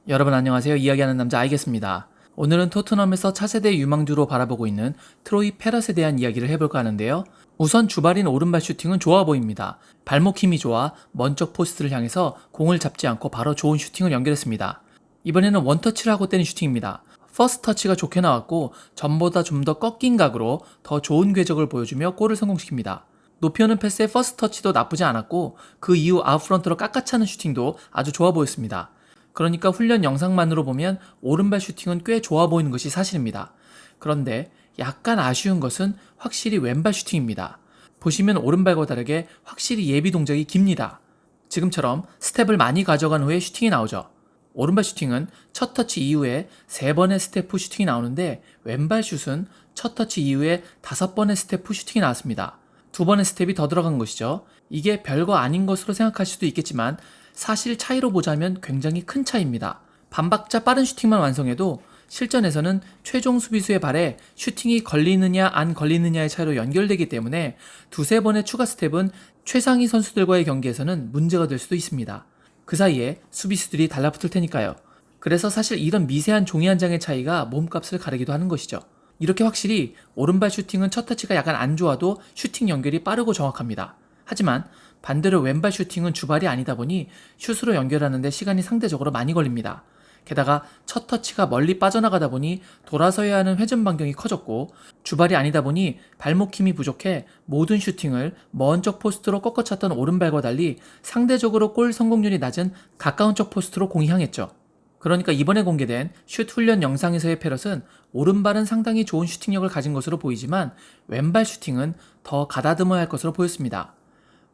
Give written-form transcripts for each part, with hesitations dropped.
여러분 안녕하세요. 이야기하는 남자 아이겠습니다. 오늘은 토트넘에서 차세대 유망주로 바라보고 있는 트로이 페럿에 대한 이야기를 해볼까 하는데요. 우선 주발인 오른발 슈팅은 좋아 보입니다. 발목 힘이 좋아 먼쪽 포스트를 향해서 공을 잡지 않고 바로 좋은 슈팅을 연결했습니다. 이번에는 원터치를 하고 때린 슈팅입니다. 퍼스트 터치가 좋게 나왔고 전보다 좀 더 꺾인 각으로 더 좋은 궤적을 보여주며 골을 성공시킵니다. 높이 오는 패스의 퍼스트 터치도 나쁘지 않았고 그 이후 아웃프런트로 깎아차는 슈팅도 아주 좋아 보였습니다. 그러니까 훈련 영상만으로 보면 오른발 슈팅은 꽤 좋아 보이는 것이 사실입니다. 그런데 약간 아쉬운 것은 확실히 왼발 슈팅입니다. 보시면 오른발과 다르게 확실히 예비 동작이 깁니다. 지금처럼 스텝을 많이 가져간 후에 슈팅이 나오죠. 오른발 슈팅은 첫 터치 이후에 3번의 스텝 슈팅이 나오는데 왼발 슛은 첫 터치 이후에 5번의 스텝 슈팅이 나왔습니다. 2번의 스텝이 더 들어간 것이죠. 이게 별거 아닌 것으로 생각할 수도 있겠지만 사실 차이로 보자면 굉장히 큰 차이입니다. 반박자 빠른 슈팅만 완성해도 실전에서는 최종 수비수의 발에 슈팅이 걸리느냐 안 걸리느냐의 차이로 연결되기 때문에 2-3번의 추가 스텝은 최상위 선수들과의 경기에서는 문제가 될 수도 있습니다. 그 사이에 수비수들이 달라붙을 테니까요. 그래서 사실 이런 미세한 종이 한 장의 차이가 몸값을 가르기도 하는 것이죠. 이렇게 확실히 오른발 슈팅은 첫 터치가 약간 안 좋아도 슈팅 연결이 빠르고 정확합니다. 하지만 반대로 왼발 슈팅은 주발이 아니다 보니 슛으로 연결하는데 시간이 상대적으로 많이 걸립니다. 게다가 첫 터치가 멀리 빠져나가다 보니 돌아서야 하는 회전 반경이 커졌고 주발이 아니다 보니 발목 힘이 부족해 모든 슈팅을 먼 쪽 포스트로 꺾어찼던 오른발과 달리 상대적으로 골 성공률이 낮은 가까운 쪽 포스트로 공이 향했죠. 그러니까 이번에 공개된 슛 훈련 영상에서의 페럿은 오른발은 상당히 좋은 슈팅력을 가진 것으로 보이지만 왼발 슈팅은 더 가다듬어야 할 것으로 보였습니다.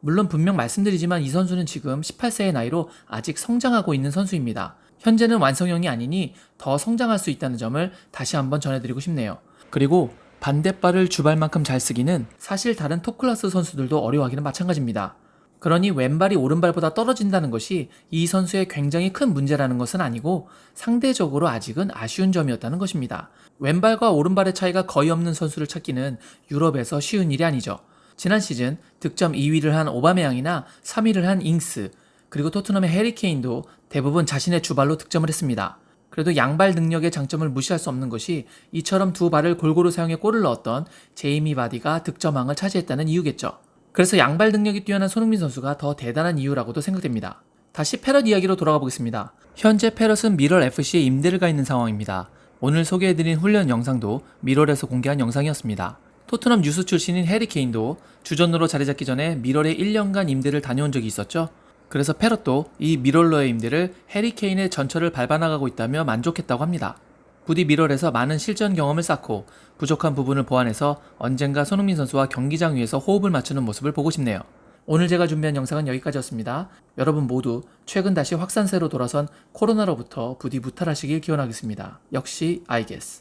물론 분명 말씀드리지만 이 선수는 지금 18세의 나이로 아직 성장하고 있는 선수입니다. 현재는 완성형이 아니니 더 성장할 수 있다는 점을 다시 한번 전해드리고 싶네요. 그리고 반대발을 주발만큼 잘 쓰기는 사실 다른 톱클래스 선수들도 어려워하기는 마찬가지입니다. 그러니 왼발이 오른발보다 떨어진다는 것이 이 선수의 굉장히 큰 문제라는 것은 아니고 상대적으로 아직은 아쉬운 점이었다는 것입니다. 왼발과 오른발의 차이가 거의 없는 선수를 찾기는 유럽에서 쉬운 일이 아니죠. 지난 시즌 득점 2위를 한 오바메양이나 3위를 한 잉스, 그리고 토트넘의 해리 케인도 대부분 자신의 주발로 득점을 했습니다. 그래도 양발 능력의 장점을 무시할 수 없는 것이 이처럼 두 발을 골고루 사용해 골을 넣었던 제이미 바디가 득점왕을 차지했다는 이유겠죠. 그래서 양발 능력이 뛰어난 손흥민 선수가 더 대단한 이유라고도 생각됩니다. 다시 페럿 이야기로 돌아가 보겠습니다. 현재 페럿은 미럴 FC에 임대를 가 있는 상황입니다. 오늘 소개해드린 훈련 영상도 미럴에서 공개한 영상이었습니다. 토트넘 유스 출신인 해리 케인도 주전으로 자리 잡기 전에 미럴에 1년간 임대를 다녀온 적이 있었죠. 그래서 페럿도 이 미럴러의 임대를 해리 케인의 전철을 밟아나가고 있다며 만족했다고 합니다. 부디 미럴에서 많은 실전 경험을 쌓고 부족한 부분을 보완해서 언젠가 손흥민 선수와 경기장 위에서 호흡을 맞추는 모습을 보고 싶네요. 오늘 제가 준비한 영상은 여기까지였습니다. 여러분 모두 최근 다시 확산세로 돌아선 코로나로부터 부디 무탈하시길 기원하겠습니다. 역시 아이게스.